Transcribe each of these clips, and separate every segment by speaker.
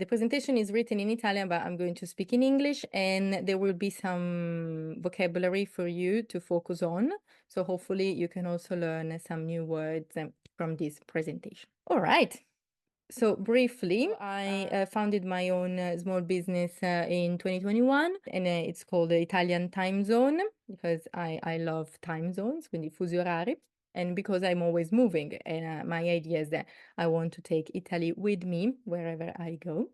Speaker 1: The presentation is written in Italian, but I'm going to speak in English, and there will be some vocabulary for you to focus on. So hopefully you can also learn some new words from this presentation. All right. So briefly, I founded my own small business in 2021, and it's called the Italian Time Zone because I love time zones, quindi fusi orari, and because I'm always moving, and my idea is that I want to take Italy with me wherever I go.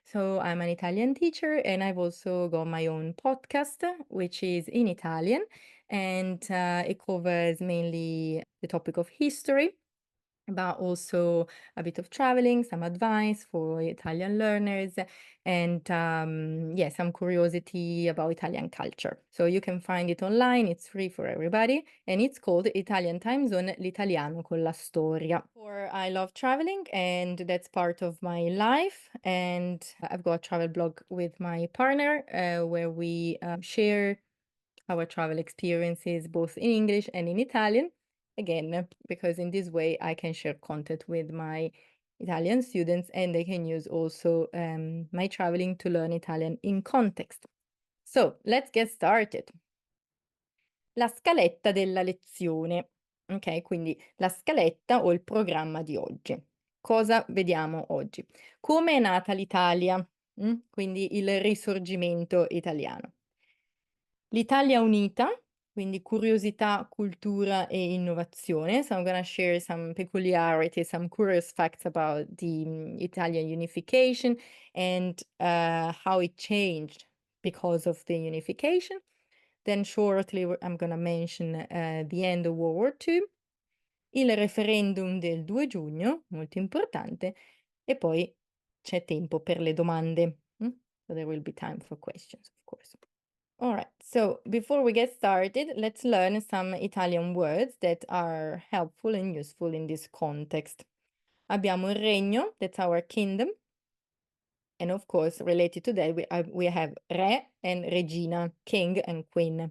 Speaker 1: So I'm an Italian teacher, and I've also got my own podcast, which is in Italian, and it covers mainly the topic of history, but also a bit of traveling, some advice for Italian learners, and yeah, some curiosity about Italian culture. So you can find it online, it's free for everybody, and it's called Italian Time Zone, l'italiano con la storia. For I love traveling, and that's part of my life, and I've got a travel blog with my partner where we share our travel experiences both in English and in Italian. Again, because in this way I can share content with my Italian students and they can use also my traveling to learn Italian in context. So let's get started. La scaletta della lezione. Ok, quindi la scaletta o il programma di oggi. Cosa vediamo oggi? Come è nata l'Italia? Quindi il Risorgimento italiano. L'Italia unita, quindi curiosità, cultura e innovazione. So I'm going to share some peculiarities, some curious facts about the Italian unification and how it changed because of the unification. Then shortly I'm going to mention the end of World War II, il referendum del 2 giugno, molto importante, e poi c'è tempo per le domande. So there will be time for questions, of course. All right, so before we get started, let's learn some Italian words that are helpful and useful in this context. Abbiamo il regno, that's our kingdom. And of course, related to that, we have re and regina, king and queen.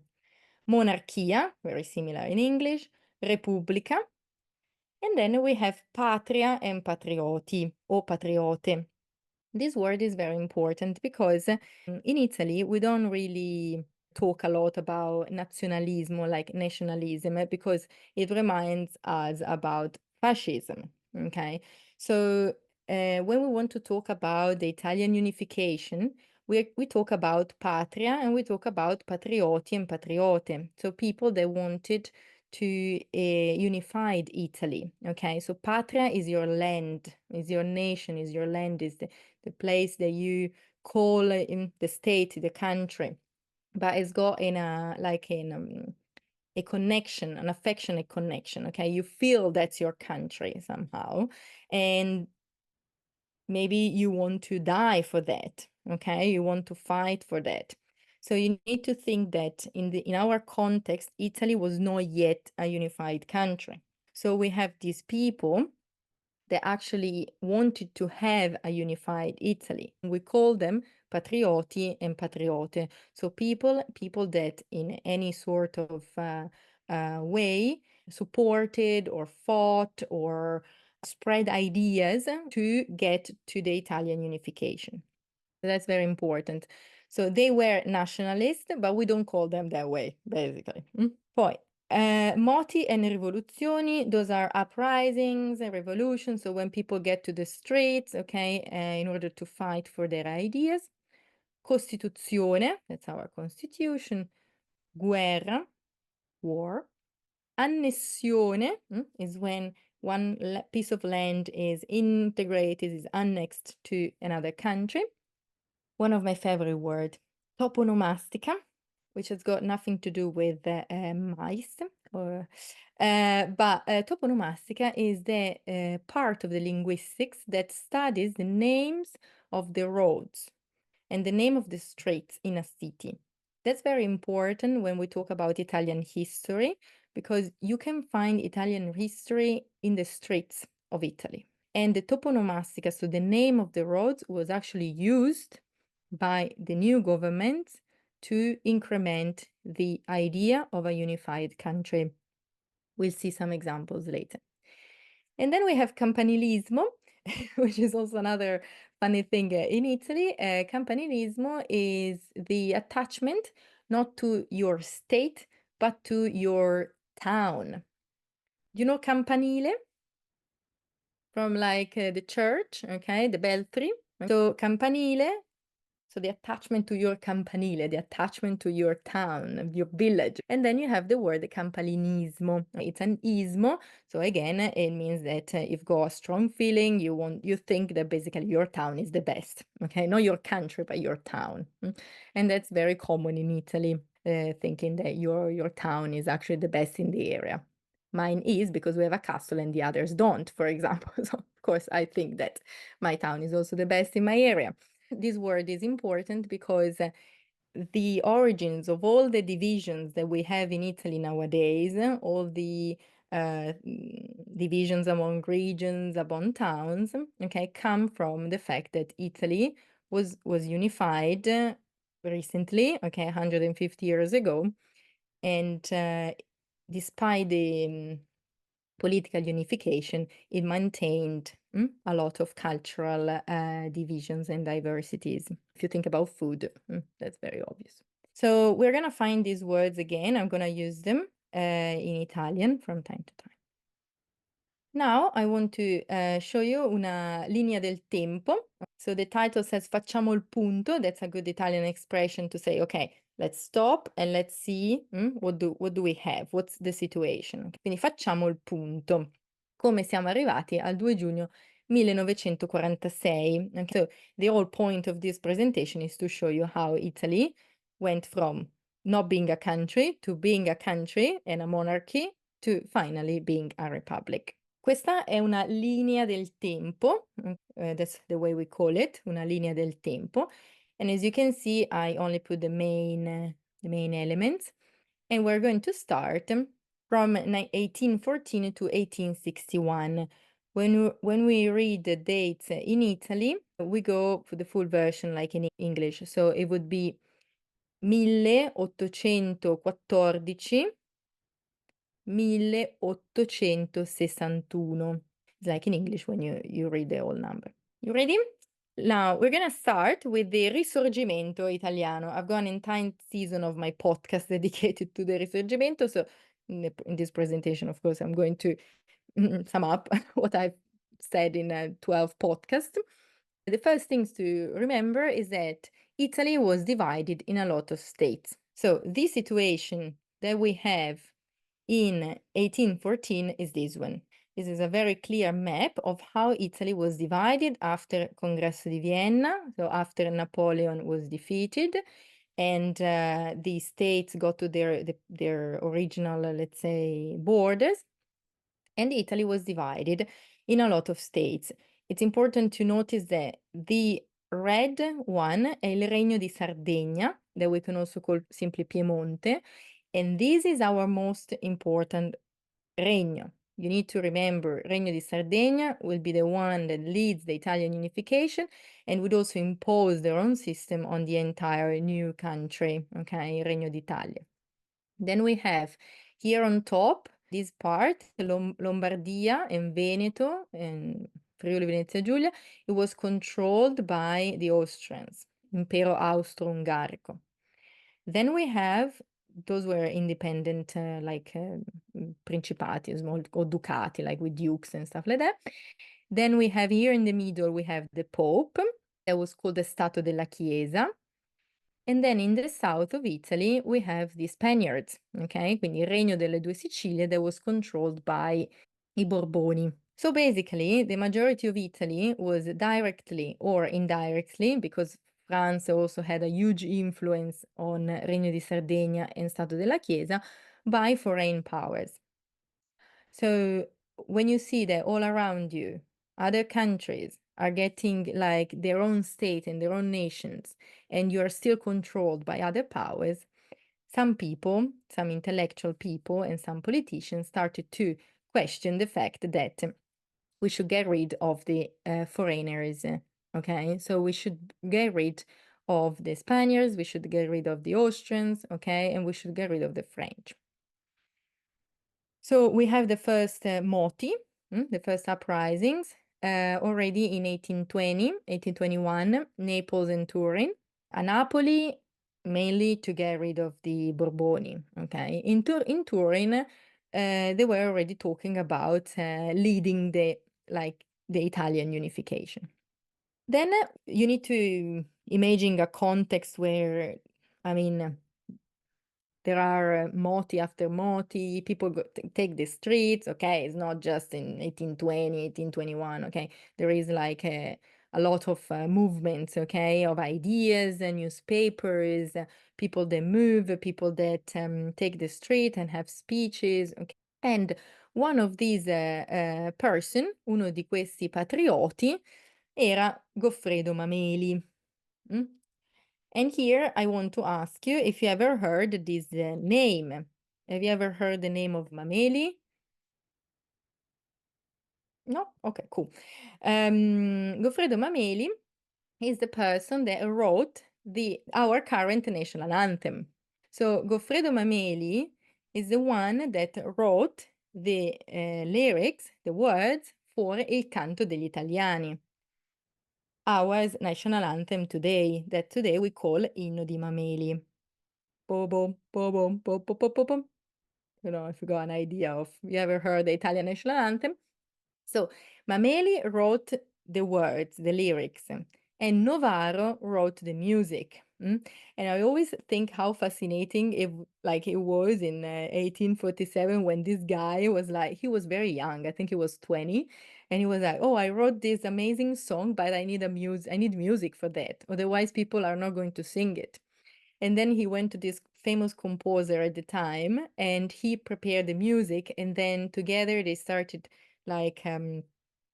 Speaker 1: Monarchia, very similar in English. Repubblica. And then we have patria and patrioti, or patriote. This word is very important because in Italy, we don't really talk a lot about nationalism or like nationalism because it reminds us about fascism. Okay. So when we want to talk about the Italian unification, we talk about patria and we talk about patrioti and patriote. So people that wanted to a unified Italy. Okay. So patria is your land, is your nation, is your land, is the place that you call in the state, the country, but it's got in a connection, an affectionate connection. Okay, you feel that's your country somehow, and maybe you want to die for that. Okay, you want to fight for that. So you need to think that in our context, Italy was not yet a unified country. So we have these people that actually wanted to have a unified Italy. We call them patrioti and patriote. So people that in any sort of way supported or fought or spread ideas to get to the Italian unification. So that's very important. So they were nationalists, but we don't call them that way, basically. Poi, moti and rivoluzioni, those are uprisings and revolutions. So when people get to the streets, okay, in order to fight for their ideas. Costituzione, that's our constitution. Guerra, war. Annessione is when one piece of land is integrated, is annexed to another country. One of my favorite words, toponomastica, which has got nothing to do with mice, but toponomastica is the part of the linguistics that studies the names of the roads and the name of the streets in a city. That's very important when we talk about Italian history, because you can find Italian history in the streets of Italy. And the toponomastica, so the name of the roads, was actually used by the new government to increment the idea of a unified country. We'll see some examples later. And then we have campanilismo, which is also another funny thing in Italy. Campanilismo is the attachment not to your state, but to your town. You know campanile from like the church, okay, the belfry. So campanile, so the attachment to your campanile, the attachment to your town, your village. And then you have the word campanilismo. It's an ismo. So again, it means that you've got a strong feeling, you think that basically your town is the best. Okay, not your country, but your town. And that's very common in Italy, thinking that your town is actually the best in the area. Mine is because we have a castle and the others don't, for example. So of course I think that my town is also the best in my area. This word is important because the origins of all the divisions that we have in Italy nowadays, all the divisions among regions, among towns, okay, come from the fact that Italy was unified recently, okay, 150 years ago, and despite the political unification, it maintained a lot of cultural divisions and diversities. If you think about food, that's very obvious. So we're going to find these words again. I'm going to use them in Italian from time to time. Now I want to show you una linea del tempo. So the title says facciamo il punto. That's a good Italian expression to say, okay, let's stop and let's see what do we have, what's the situation. Quindi facciamo il punto. Come siamo arrivati al 2 giugno 1946. Okay? So the whole point of this presentation is to show you how Italy went from not being a country to being a country and a monarchy to finally being a republic. Questa è una linea del tempo, that's the way we call it, una linea del tempo. And as you can see, I only put the main elements. And we're going to start from 1814 to 1861. When we read the dates in Italy, we go for the full version like in English. So it would be 1814 1861. It's like in English when you read the whole number. You ready? Now we're gonna start with the Risorgimento Italiano. I've got an entire season of my podcast dedicated to the Risorgimento. So in this presentation, of course, I'm going to sum up what I've said in 12 podcasts. The first things to remember is that Italy was divided in a lot of states. So this situation that we have in 1814 is this one. This is a very clear map of how Italy was divided after Congresso di Vienna, so after Napoleon was defeated, and the states got to their original, let's say, borders, and Italy was divided in a lot of states. It's important to notice that the red one è il Regno di Sardegna, that we can also call simply Piemonte, and this is our most important regno. You need to remember, Regno di Sardegna will be the one that leads the Italian unification and would also impose their own system on the entire new country, okay, Regno d'Italia. Then we have here on top, this part, Lombardia and Veneto and Friuli Venezia Giulia, it was controlled by the Austrians, Impero Austro-Ungarico. Then we have, those were independent, principati, small, or ducati, like with dukes and stuff like that. Then we have here in the middle, we have the Pope, that was called the Stato della Chiesa. And then in the south of Italy, we have the Spaniards, okay? Quindi il Regno delle Due Sicilie that was controlled by I Borboni. So basically, the majority of Italy was directly or indirectly, because France also had a huge influence on Regno di Sardegna and Stato della Chiesa, by foreign powers. So when you see that all around you, other countries are getting like their own state and their own nations, and you are still controlled by other powers, some people, some intellectual people, and some politicians started to question the fact that we should get rid of the foreigners, okay? So we should get rid of the Spaniards, we should get rid of the Austrians, okay? And we should get rid of the French. So we have the first moti, the first uprisings. already in 1820, 1821, Naples and Turin. A Napoli, mainly to get rid of the Borboni, okay? In Turin, they were already talking about leading the Italian unification. Then you need to imagine a context where, I mean, there are moti after moti, people take the streets, okay? It's not just in 1820, 1821, okay? There is like a lot of movements, okay, of ideas and newspapers, people that move, people that take the street and have speeches, okay? And one of these person, uno di questi patrioti, era Goffredo Mameli. Mm? And here I want to ask you if you ever heard this name. Have you ever heard the name of Mameli? No? Okay, cool. Goffredo Mameli is the person that wrote our current national anthem. So Goffredo Mameli is the one that wrote the lyrics, the words for Il Canto degli Italiani, our national anthem today, that today we call Inno di Mameli. Bobo, bobo, bobo, bobo, bobo. You know, if you got an idea of, you ever heard the Italian national anthem? So Mameli wrote the words, the lyrics, and Novaro wrote the music. And I always think how fascinating it was in 1847 when this guy was like, he was very young. I think he was 20, and he was like, "Oh, I wrote this amazing song, but I need I need music for that. Otherwise, people are not going to sing it." And then he went to this famous composer at the time and he prepared the music. And then together they started like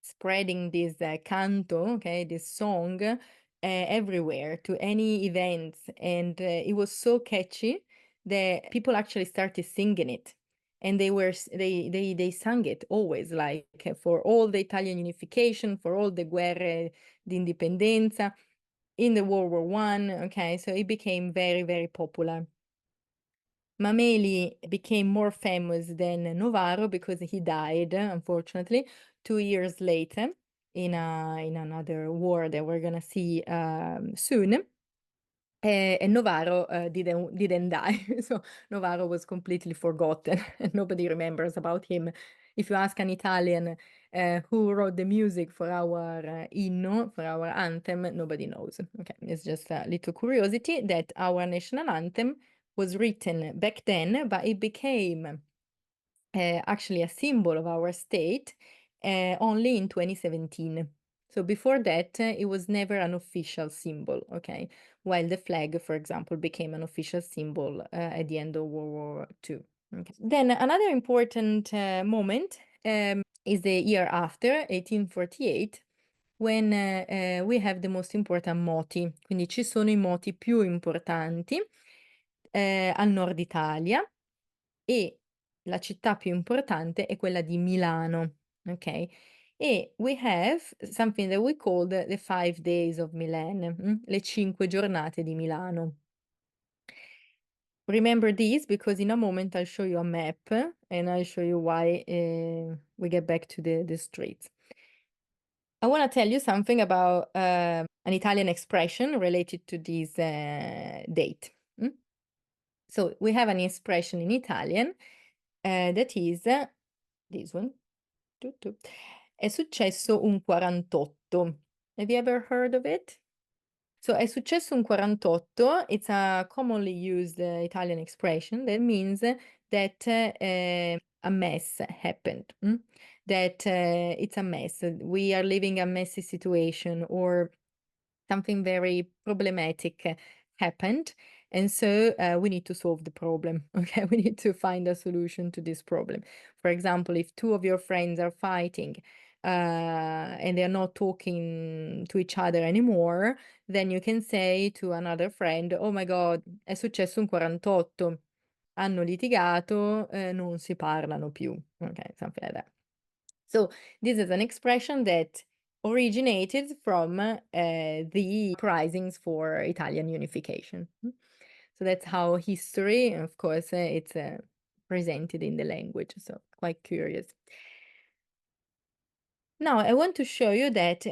Speaker 1: spreading this canto, okay, this song everywhere to any events. And it was so catchy that people actually started singing it. And they sang it always, like for all the Italian unification, for all the guerre d'indipendenza in the World War One. Okay, so it became very, very popular. Mameli became more famous than Novaro because he died, unfortunately, 2 years later in another war that we're gonna see soon. And Novaro didn't die, so Novaro was completely forgotten, and nobody remembers about him. If you ask an Italian who wrote the music for our inno, for our anthem, nobody knows. Okay, it's just a little curiosity that our national anthem was written back then, but it became actually a symbol of our state only in 2017. So before that, it was never an official symbol, okay? While the flag, for example, became an official symbol at the end of World War II. Okay. Then another important moment is the year after, 1848, when we have the most important moti. Quindi ci sono i moti più importanti al nord Italia e la città più importante è quella di Milano, okay? E we have something that we call the 5 days of Milan, le 5 giornate di Milano. Remember this because in a moment I'll show you a map and I'll show you why we get back to the streets. I want to tell you something about an Italian expression related to this date. So we have an expression in Italian that is this one. È successo un 48. Have you ever heard of it? So è successo un 48. It's a commonly used Italian expression that means that a mess happened. That it's a mess. We are living a messy situation or something very problematic happened. And so we need to solve the problem. Okay, we need to find a solution to this problem. For example, if two of your friends are fighting and they're not talking to each other anymore, then you can say to another friend, "Oh my God, è successo un 48. Hanno litigato, non si parlano più." Okay, something like that. So this is an expression that originated from the uprisings for Italian unification. So that's how history, of course, it's presented in the language. So quite curious. Now, I want to show you that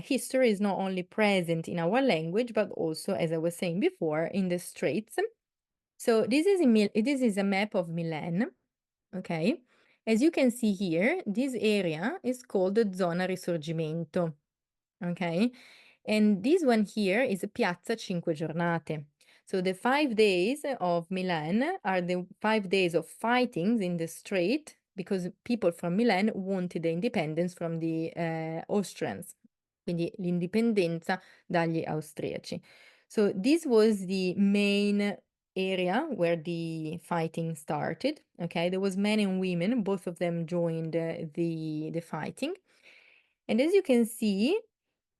Speaker 1: history is not only present in our language, but also, as I was saying before, in the streets. So this is a map of Milan, okay? As you can see here, this area is called the Zona Risorgimento, okay? And this one here is Piazza Cinque Giornate. So the 5 days of Milan are the 5 days of fightings in the street because people from Milan wanted the independence from the Austrians, quindi l'indipendenza dagli austriaci. So this was the main area where the fighting started. Okay, there was men and women, both of them joined the fighting. And as you can see,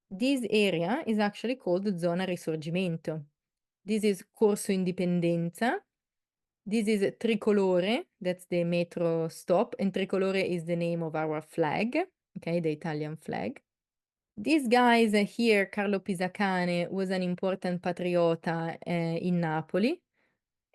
Speaker 1: this area is actually called Zona Risorgimento. This is Corso Indipendenza. This is Tricolore, that's the metro stop, and Tricolore is the name of our flag, okay, the Italian flag. These guys here, Carlo Pisacane, was an important patriota in Napoli.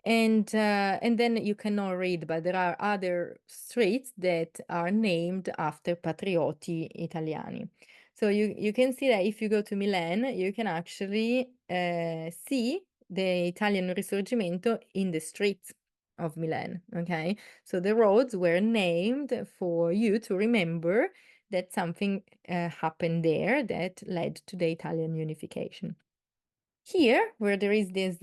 Speaker 1: And then you cannot read, but there are other streets that are named after patrioti italiani. So you can see that if you go to Milan, you can actually see the Italian Risorgimento in the streets of Milan, okay? So the roads were named for you to remember that something happened there that led to the Italian unification. Here, where there is this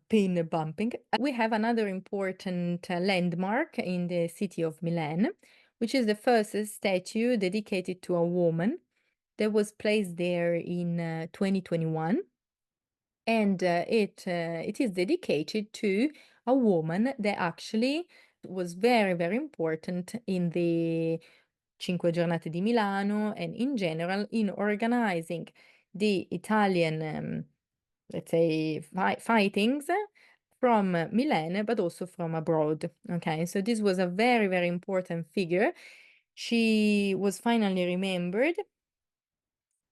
Speaker 1: pin bumping, we have another important landmark in the city of Milan, which is the first statue dedicated to a woman that was placed there in 2021. And it is dedicated to a woman that actually was very, very important in the Cinque Giornate di Milano and in general in organizing the Italian let's say, fightings from Milan, but also from abroad. Okay, so this was a very, very important figure. She was finally remembered,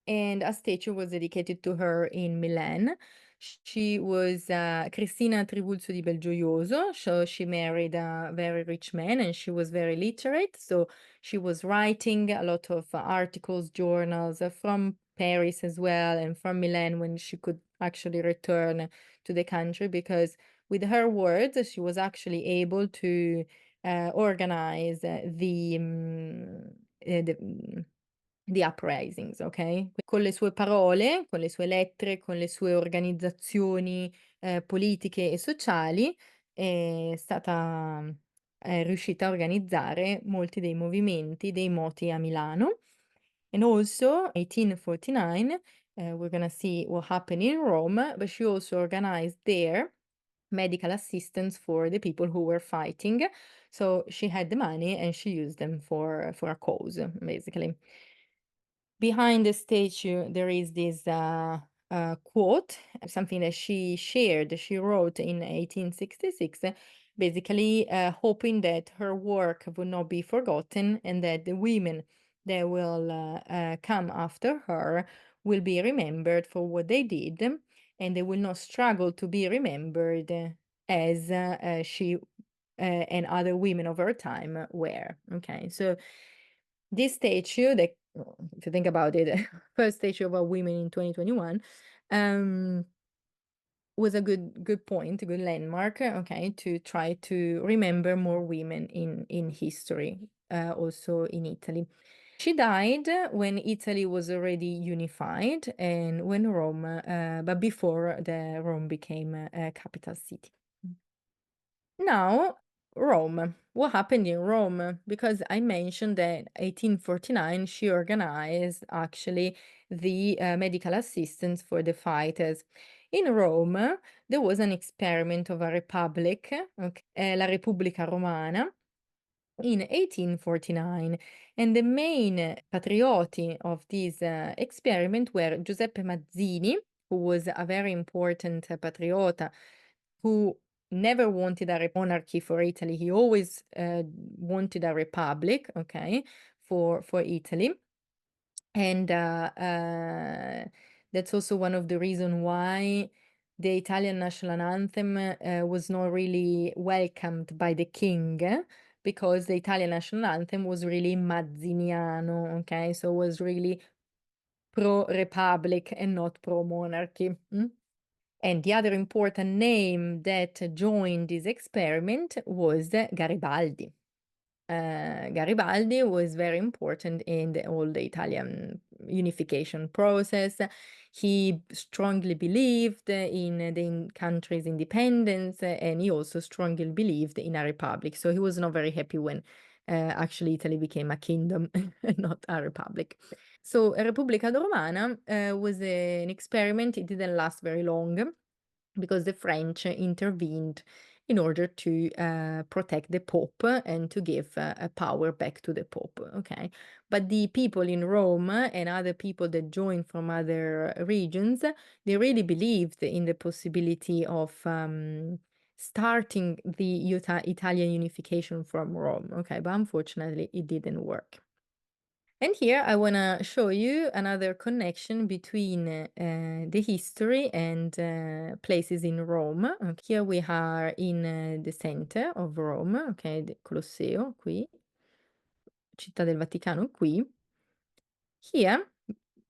Speaker 1: and a statue was dedicated to her in Milan. She was Cristina Trivulzio di Belgioioso, so she married a very rich man and she was very literate. So she was writing a lot of articles, journals from Paris as well and from Milan when she could actually return to the country because with her words, she was actually able to organize the uprisings, ok? Con le sue parole, con le sue lettere, con le sue organizzazioni politiche e sociali, è stata riuscita a organizzare molti dei movimenti, dei moti a Milano. And also, 1849, we're gonna see what happened in Rome, but she also organized there medical assistance for the people who were fighting. So she had the money and she used them for a cause, basically. Behind the statue, there is this quote, something that she shared, she wrote in 1866, basically hoping that her work would not be forgotten and that the women that will come after her will be remembered for what they did and they will not struggle to be remembered as she and other women of her time were. Okay, so this statue, that, if you think about it, first statue of a woman in 2021, was a good point, a good landmark, okay, to try to remember more women in history, also in Italy. She died when Italy was already unified and when Rome, but before the Rome became a capital city. Now, Rome. What happened in Rome? Because I mentioned that 1849 she organized actually the medical assistance for the fighters. In Rome, there was an experiment of a republic, okay, la Repubblica Romana, in 1849, and the main patrioti of this experiment were Giuseppe Mazzini, who was a very important patriota who never wanted a monarchy for Italy. He always wanted a republic, okay, for Italy. And that's also one of the reasons why the Italian national anthem was not really welcomed by the king because the Italian national anthem was really mazziniano, okay? So it was really pro-republic and not pro-monarchy. And the other important name that joined this experiment was Garibaldi. Garibaldi was very important in all the Italian unification process. He strongly believed in the country's independence, and he also strongly believed in a republic. So he was not very happy when actually Italy became a kingdom and not a republic. So Repubblica Romana was an experiment. It didn't last very long because the French intervened in order to protect the Pope and to give a power back to the Pope. Okay, but the people in Rome and other people that joined from other regions, they really believed in the possibility of starting the Italian unification from Rome. Okay, but unfortunately, it didn't work. And here I want to show you another connection between the history and places in Rome. Here we are in the center of Rome, okay, the Colosseo qui, Città del Vaticano qui. Here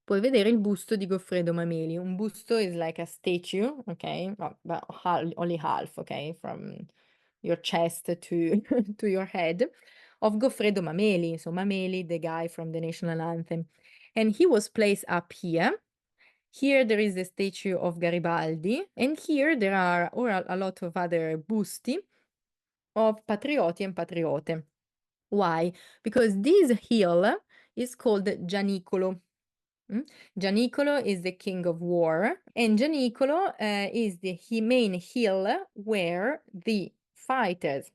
Speaker 1: puoi vedere il busto di Goffredo Mameli. Un busto is like a statue, okay, but only half, okay, from your chest to to your head, of Goffredo Mameli. So Mameli, the guy from the national anthem. And he was placed up here. Here there is the statue of Garibaldi, and here there are a lot of other busti of patrioti and patriote. Why? Because this hill is called Gianicolo. Gianicolo is the king of war, and Gianicolo is the main hill where the fighters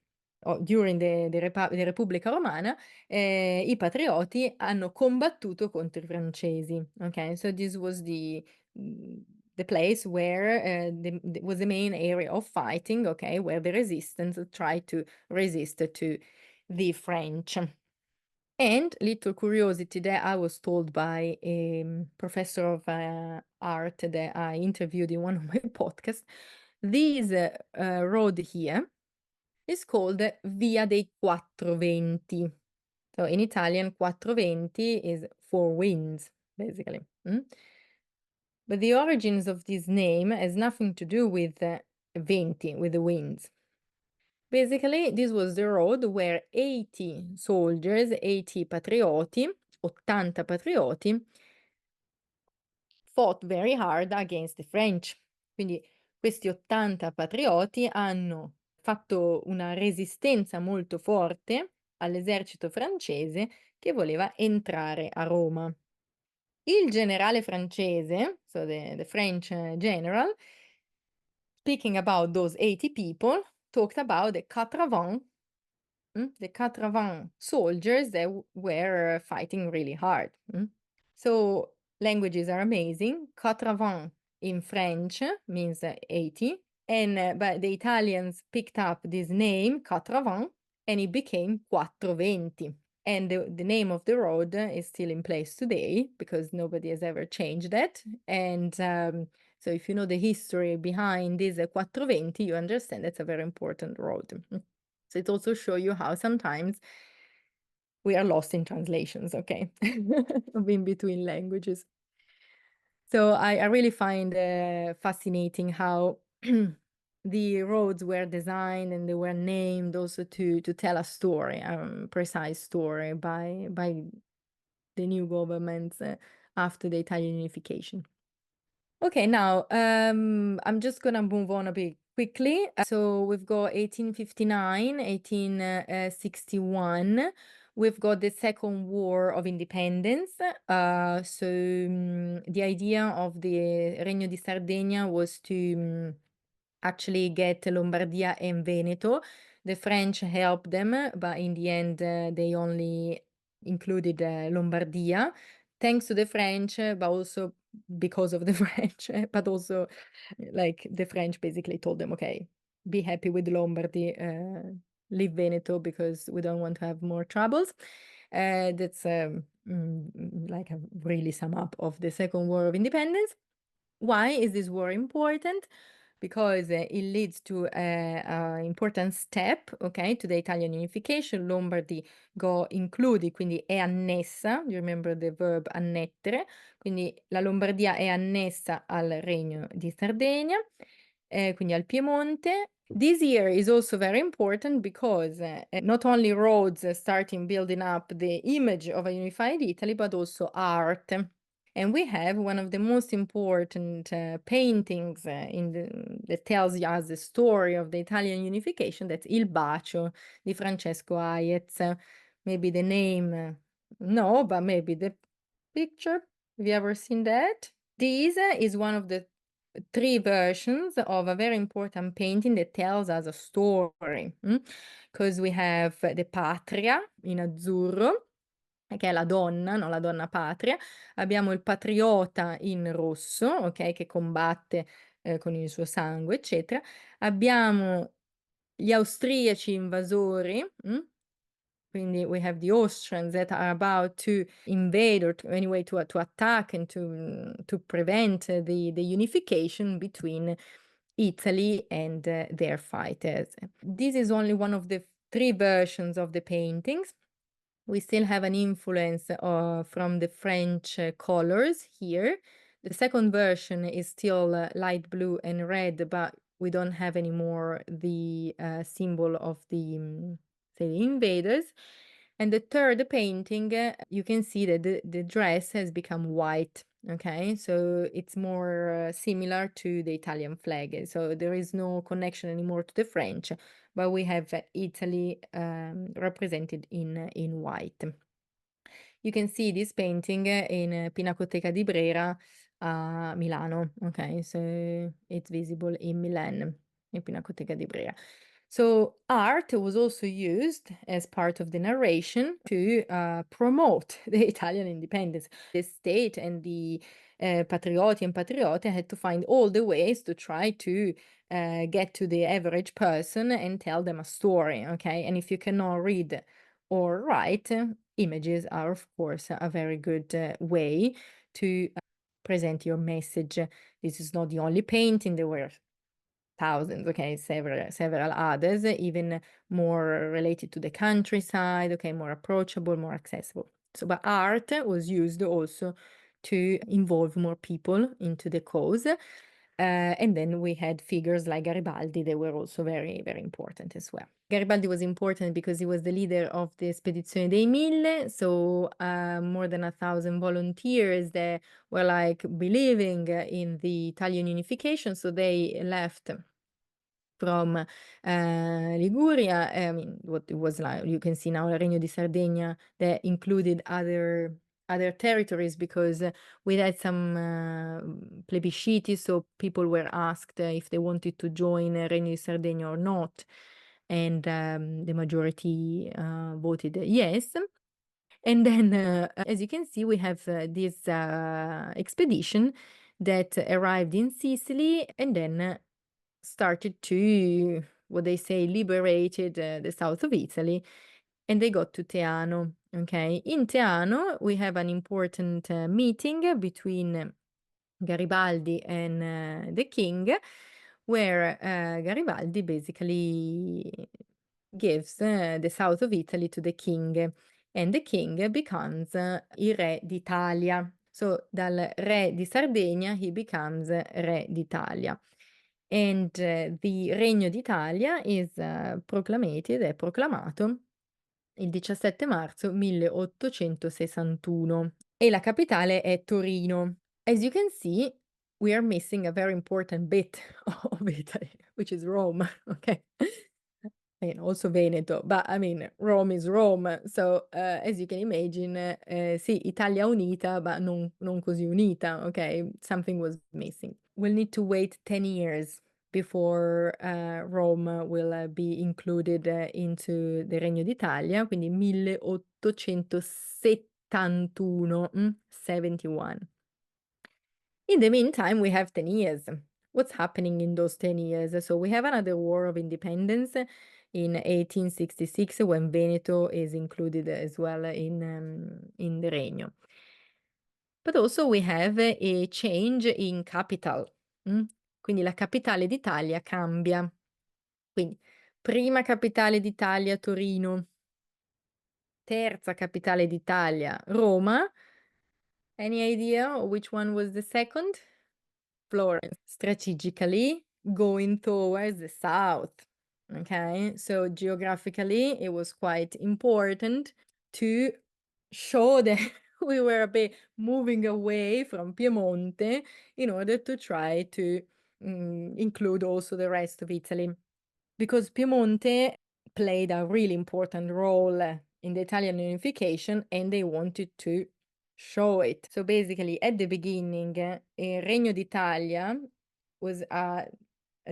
Speaker 1: during the Repubblica Romana, i patrioti hanno combattuto contro i francesi. Okay, so this was the place where was the main area of fighting, okay, where the resistance tried to resist to the French. And little curiosity that I was told by a professor of art that I interviewed in one of my podcasts, this road here is called Via dei Quattro Venti. So in Italian, Quattro Venti is four winds, basically. But the origins of this name has nothing to do with venti, with the winds. Basically, this was the road where 80 soldiers, 80 patrioti, 80 patrioti, fought very hard against the French. Quindi questi 80 patrioti hanno fatto una resistenza molto forte all'esercito francese che voleva entrare a Roma. Il generale francese, so the French general, speaking about those 80 people, talked about the 80, the 80 soldiers that were fighting really hard. So languages are amazing. 80 in French means 80, and but the Italians picked up this name 80 and it became Quattro Venti. And the name of the road is still in place today because nobody has ever changed that. And so if you know the history behind this Quattro Venti, you understand that's a very important road. So it also shows you how sometimes we are lost in translations, okay, in between languages. So I really find fascinating how the roads were designed and they were named also to tell a story, a precise story by the new governments after the Italian unification. Okay, now I'm just gonna move on a bit quickly. So we've got 1859, 1861. We've got the Second War of Independence. The idea of the Regno di Sardegna was to actually get Lombardia and Veneto. The French helped them, but in the end, they only included Lombardia. Thanks to the French, but also because of the French, but also like the French basically told them, okay, be happy with Lombardy, leave Veneto because we don't want to have more troubles. That's like a really sum up of the Second War of Independence. Why is this war important? because it leads to a important step, okay, to the Italian unification. Lombardy go includi, quindi è annessa, you remember the verb annettere, quindi la Lombardia è annessa al Regno di Sardegna, quindi al Piemonte. This year is also very important because not only roads starting building up the image of a unified Italy, but also art. And we have one of the most important paintings that tells us the story of the Italian unification. That's Il Bacio di Francesco Hayez. Maybe the name, no, but maybe the picture. Have you ever seen that? This is one of the three versions of a very important painting that tells us a story. Because we have the Patria in azzurro, che è la donna, no? La donna patria. Abbiamo il patriota in rosso, ok, che combatte con il suo sangue, eccetera. Abbiamo gli austriaci invasori. Quindi we have the Austrians that are about to invade or anyway to attack and to prevent the unification between Italy and their fighters. This is only one of the three versions of the paintings. We still have an influence from the French colors here. The second version is still light blue and red, but we don't have anymore the symbol of the invaders. And the third painting, you can see that the dress has become white. Okay, so it's more similar to the Italian flag. So there is no connection anymore to the French, but we have Italy represented in white. You can see this painting in Pinacoteca di Brera a Milano. Okay, so it's visible in Milan, in Pinacoteca di Brera. So art was also used as part of the narration to promote the Italian independence. The state and the patrioti and patriote had to find all the ways to try to get to the average person and tell them a story, okay? And if you cannot read or write, images are, of course, a very good way to present your message. This is not the only painting. There were thousands, okay, several others, even more related to the countryside, okay, more approachable, more accessible. So, but art was used also to involve more people into the cause. And then we had figures like Garibaldi. They were also very, very important as well. Garibaldi was important because he was the leader of the Spedizione dei Mille. So more than 1,000 volunteers that were like believing in the Italian unification. So they left from Liguria. I mean, what it was like, you can see now Regno di Sardegna that included other territories because we had some plebisciti, so people were asked if they wanted to join Regno di Sardegna or not, and the majority voted yes. And then, as you can see, we have this expedition that arrived in Sicily and then started to, what they say, liberated the south of Italy, and they got to Teano. Okay, in Teano we have an important meeting between Garibaldi and the king, where Garibaldi basically gives the south of Italy to the king, and the king becomes il re d'Italia. So dal re di Sardegna he becomes re d'Italia. And the Regno d'Italia is proclamated, è proclamato il 17 marzo 1861 e la capitale è Torino. As you can see, we are missing a very important bit of Italy, which is Rome, okay? And also Veneto, but I mean, Rome is Rome. So, as you can imagine, sì, Italia unita, but non così unita, okay? Something was missing. We'll need to wait 10 years before Rome will be included into the Regno d'Italia, quindi 1871, 71. In the meantime, we have 10 years. What's happening in those 10 years? So we have another war of independence in 1866 when Veneto is included as well in the Regno. But also we have a change in capital. quindi la capitale d'Italia cambia. Quindi prima capitale d'Italia Torino, terza capitale d'Italia Roma. Any idea which one was the second? Florence. Strategically going towards the south. Okay, so geographically, it was quite important to show that we were a bit moving away from Piemonte in order to try to include also the rest of Italy. Because Piemonte played a really important role in the Italian unification and they wanted to show it. So basically, at the beginning, Regno d'Italia was a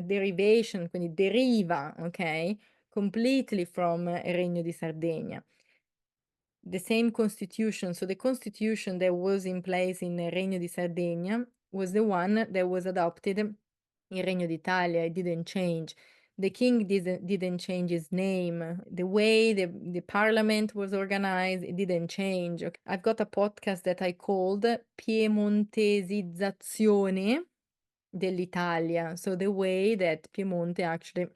Speaker 1: derivation, quindi deriva, okay, completely from Regno di Sardegna. The same constitution, so the constitution that was in place in Regno di Sardegna was the one that was adopted in Regno d'Italia. It didn't change. The king didn't change his name. The way the parliament was organized, it didn't change. Okay. I've got a podcast that I called Piemontesizzazione dell'Italia. So the way that Piemonte actually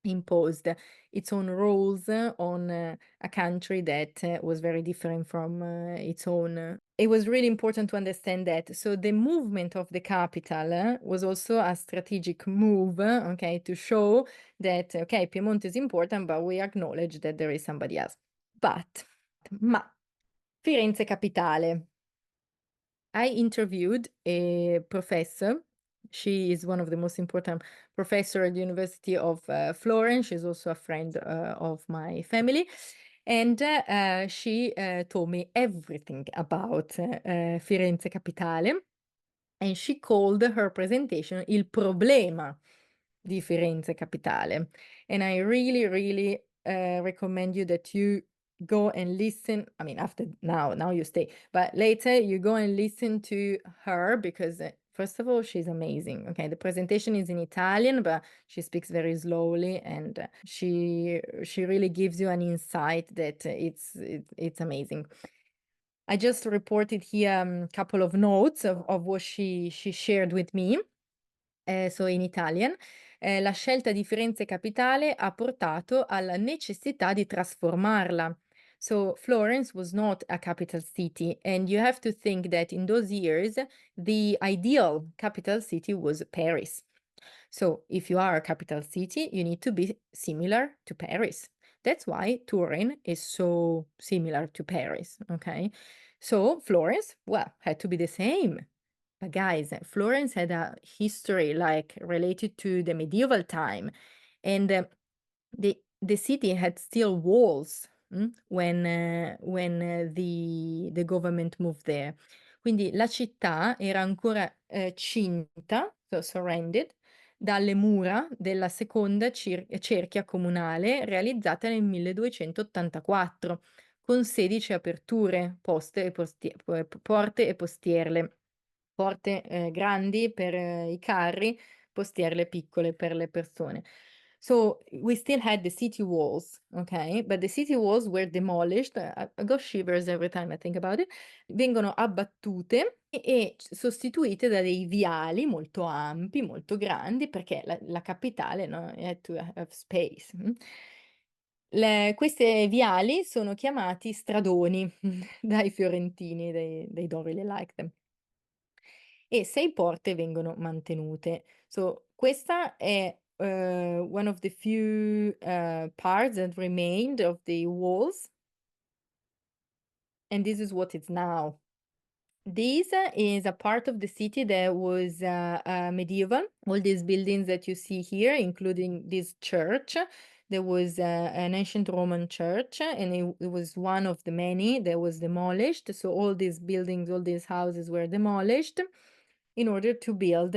Speaker 1: imposed its own rules on a country that was very different from its own. It was really important to understand that. So the movement of the capital was also a strategic move, okay, to show that, okay, Piemonte is important, but we acknowledge that there is somebody else. Ma Firenze capitale. I interviewed a professor. She is one of the most important professor at the University of Florence. She's also a friend of my family. And she told me everything about Firenze Capitale. And she called her presentation Il problema di Firenze Capitale. And I really, really recommend you that you go and listen. I mean, after now you stay, but later you go and listen to her because first of all, she's amazing. Okay, the presentation is in Italian, but she speaks very slowly and she really gives you an insight that it's amazing. I just reported here a couple of notes of what she shared with me. So in Italian, la scelta di Firenze capitale ha portato alla necessità di trasformarla. So Florence was not a capital city, and you have to think that in those years, the ideal capital city was Paris. So if you are a capital city, you need to be similar to Paris. That's why Turin is so similar to Paris, okay? So Florence, well, had to be the same. But guys, Florence had a history like related to the medieval time, and the city had still walls when the government moved there. Quindi la città era ancora cinta, so surrounded, dalle mura della seconda cerchia comunale realizzata nel 1284, con 16 aperture, porte e postierle. Porte grandi per i carri, postierle piccole per le persone. So we still had the city walls, okay? But the city walls were demolished. I got shivers every time I think about it. Vengono abbattute e sostituite da dei viali molto ampi, molto grandi, perché la capitale, no, had to have space. Queste viali sono chiamati stradoni dai fiorentini, they don't really like them. E 6 porte vengono mantenute. So questa è one of the few parts that remained of the walls, and this is what it's now. This is a part of the city that was medieval. All these buildings that you see here, including this church, there was an ancient Roman church, and it was one of the many that was demolished. So all these buildings, all these houses were demolished in order to build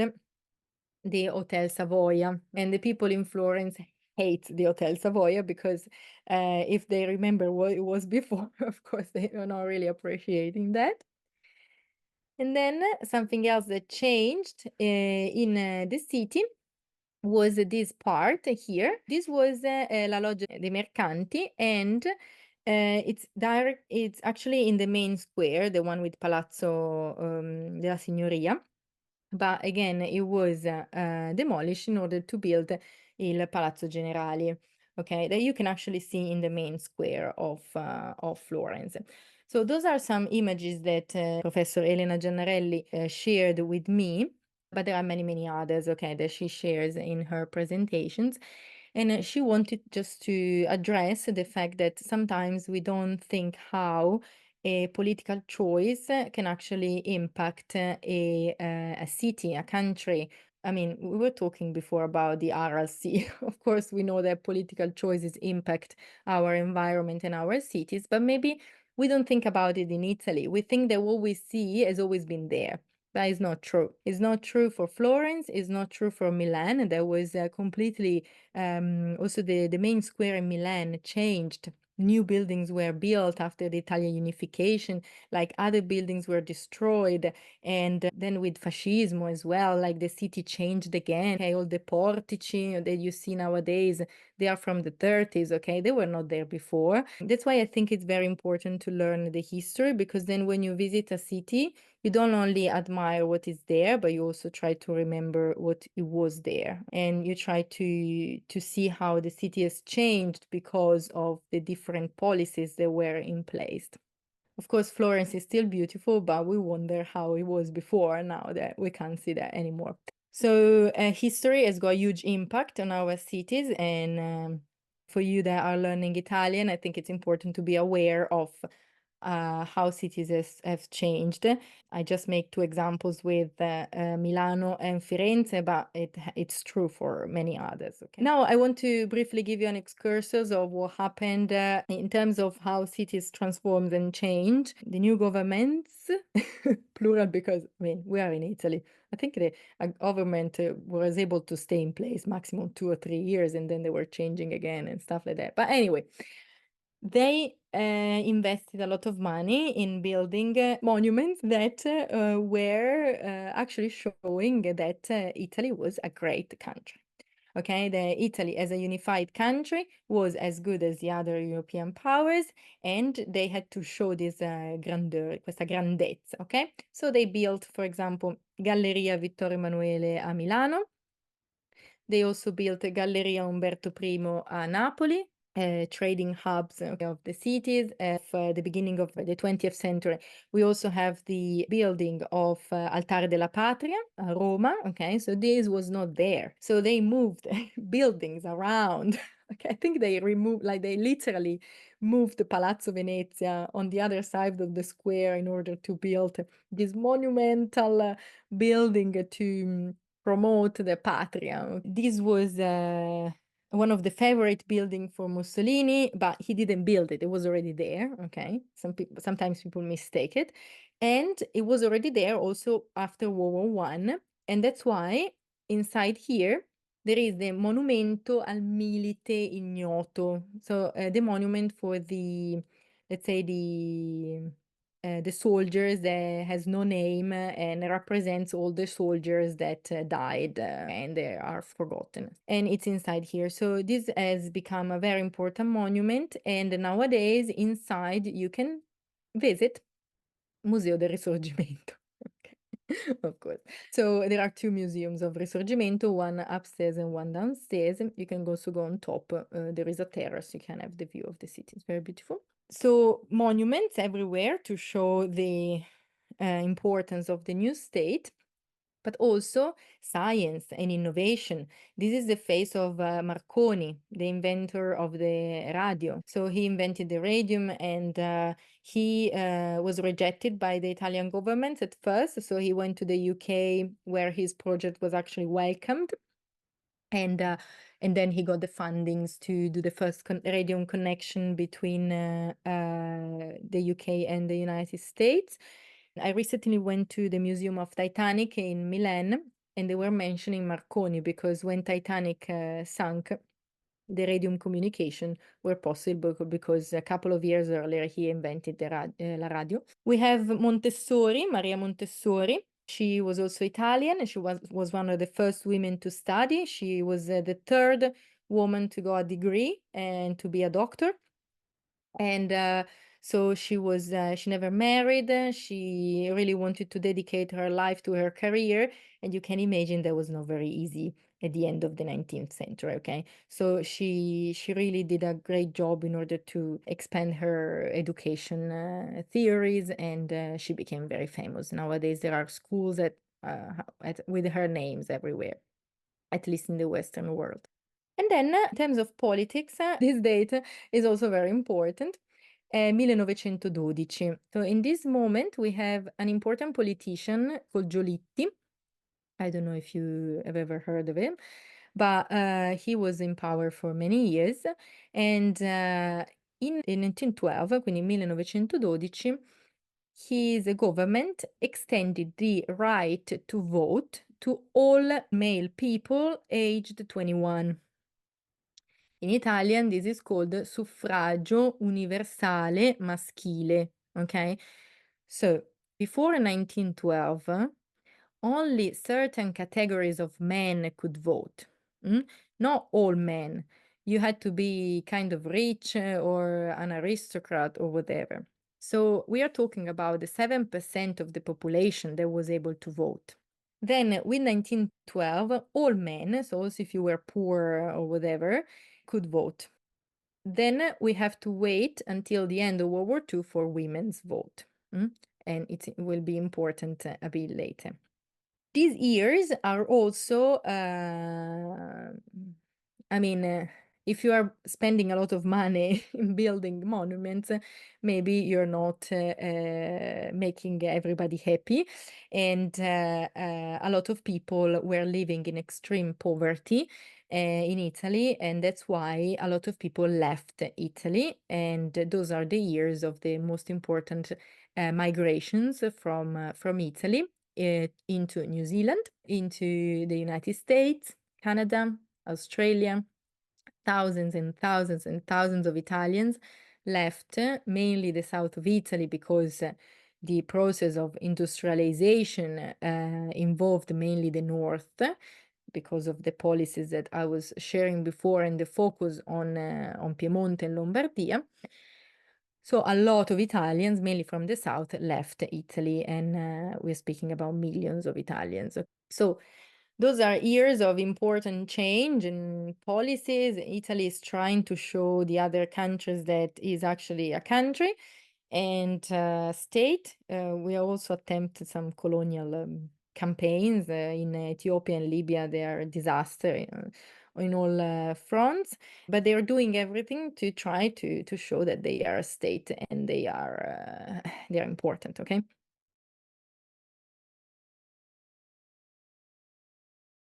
Speaker 1: the Hotel Savoia. And the people in Florence hate the Hotel Savoia because if they remember what it was before, of course, they are not really appreciating that. And then something else that changed in the city was this part here. This was La Loggia dei Mercanti, and it's actually in the main square, the one with Palazzo della Signoria. But again, it was demolished in order to build il Palazzo Generali, okay, that you can actually see in the main square of Florence. So those are some images that Professor Elena Giannarelli shared with me, but there are many, many others, okay, that she shares in her presentations. And she wanted just to address the fact that sometimes we don't think how a political choice can actually impact a city, a country. I mean, we were talking before about the Aral Sea. Of course, we know that political choices impact our environment and our cities, but maybe we don't think about it in Italy. We think that what we see has always been there. That is not true. It's not true for Florence. It's not true for Milan. That was completely also the main square in Milan changed. New buildings were built after the Italian unification, like other buildings were destroyed. And then with fascismo as well, like the city changed again. Okay, all the portici that you see nowadays, they are from the 30s, okay? They were not there before. That's why I think it's very important to learn the history, because then when you visit a city, you don't only admire what is there, but you also try to remember what it was there, and you try to see how the city has changed because of the different policies that were in place. Of course, Florence is still beautiful, but we wonder how it was before now that we can't see that anymore. So history has got a huge impact on our cities, and for you that are learning Italian, I think it's important to be aware of how cities have changed. I just make two examples with Milano and Firenze, but it's true for many others. Okay. Now I want to briefly give you an excursus of what happened in terms of how cities transformed and changed. The new governments, plural because I mean we are in Italy. I think the government was able to stay in place maximum 2 or 3 years, and then they were changing again and stuff like that. But anyway, they invested a lot of money in building monuments that were actually showing that Italy was a great country. Okay, Italy as a unified country was as good as the other European powers, and they had to show this grandeur, questa grandezza. Okay, so they built, for example, Galleria Vittorio Emanuele a Milano. They also built Galleria Umberto I a Napoli, trading hubs of the cities of the beginning of the 20th century. We also have the building of Altare della Patria, Roma. Okay, so this was not there. So they moved buildings around. Okay, I think they removed, like they literally moved the Palazzo Venezia on the other side of the square in order to build this monumental building to promote the Patria. This was one of the favorite building for Mussolini, but he didn't build it. It was already there. Okay, sometimes people mistake it, and it was already there also after World War One, and that's why inside here there is the Monumento al Milite Ignoto. So the monument for the, let's say the soldiers that has no name and represents all the soldiers that died and they are forgotten. And it's inside here. So this has become a very important monument. And nowadays inside you can visit Museo del Risorgimento. Of course. So there are two museums of Risorgimento, one upstairs and one downstairs. You can also go on top. There is a terrace. You can have the view of the city. It's very beautiful. So monuments everywhere to show the importance of the new state, but also science and innovation. This is the face of Marconi, the inventor of the radio. So he invented the radium, and he was rejected by the Italian government at first. So he went to the UK, where his project was actually welcomed. And then he got the fundings to do the first radium connection between the UK and the United States. I recently went to the Museum of Titanic in Milan, and they were mentioning Marconi because when Titanic sank, the radium communication were possible because a couple of years earlier he invented the la radio. We have Montessori, Maria Montessori. She was also Italian, and she was one of the first women to study. She was the third woman to go a degree and to be a doctor. And So she never married. She really wanted to dedicate her life to her career, and you can imagine that was not very easy at the end of the 19th century. Okay, so she really did a great job in order to expand her education theories, and she became very famous. Nowadays, there are schools with her names everywhere, at least in the Western world. And then, in terms of politics, this date is also very important. 1912. So in this moment, we have an important politician called Giolitti. I don't know if you have ever heard of him, but he was in power for many years. And in 1912, quindi 1912, his government extended the right to vote to all male people aged 21. In Italian, this is called suffragio universale maschile. Okay? So, before 1912, only certain categories of men could vote. mm? Not all men. You had to be kind of rich or an aristocrat or whatever. So, we are talking about the 7% of the population that was able to vote. Then, with 1912, all men, so also if you were poor or whatever, could vote. Then we have to wait until the end of World War II for women's vote. And it will be important a bit later. These years are also, I mean, if you are spending a lot of money in building monuments, maybe you're not making everybody happy. And a lot of people were living in extreme poverty in Italy, and that's why a lot of people left Italy. And those are the years of the most important migrations from Italy into New Zealand, into the United States, Canada, Australia. Thousands and thousands and thousands of Italians left, mainly the south of Italy, because the process of industrialization involved mainly the north, because of the policies that I was sharing before and the focus on Piemonte and Lombardia. So a lot of Italians, mainly from the south, left Italy, and we're speaking about millions of Italians. So those are years of important change in policies. Italy is trying to show the other countries that is actually a country and state. We also attempted some colonial campaigns in Ethiopia and Libya. They are a disaster in all fronts, but they are doing everything to try to show that they are a state and they are important. Okay.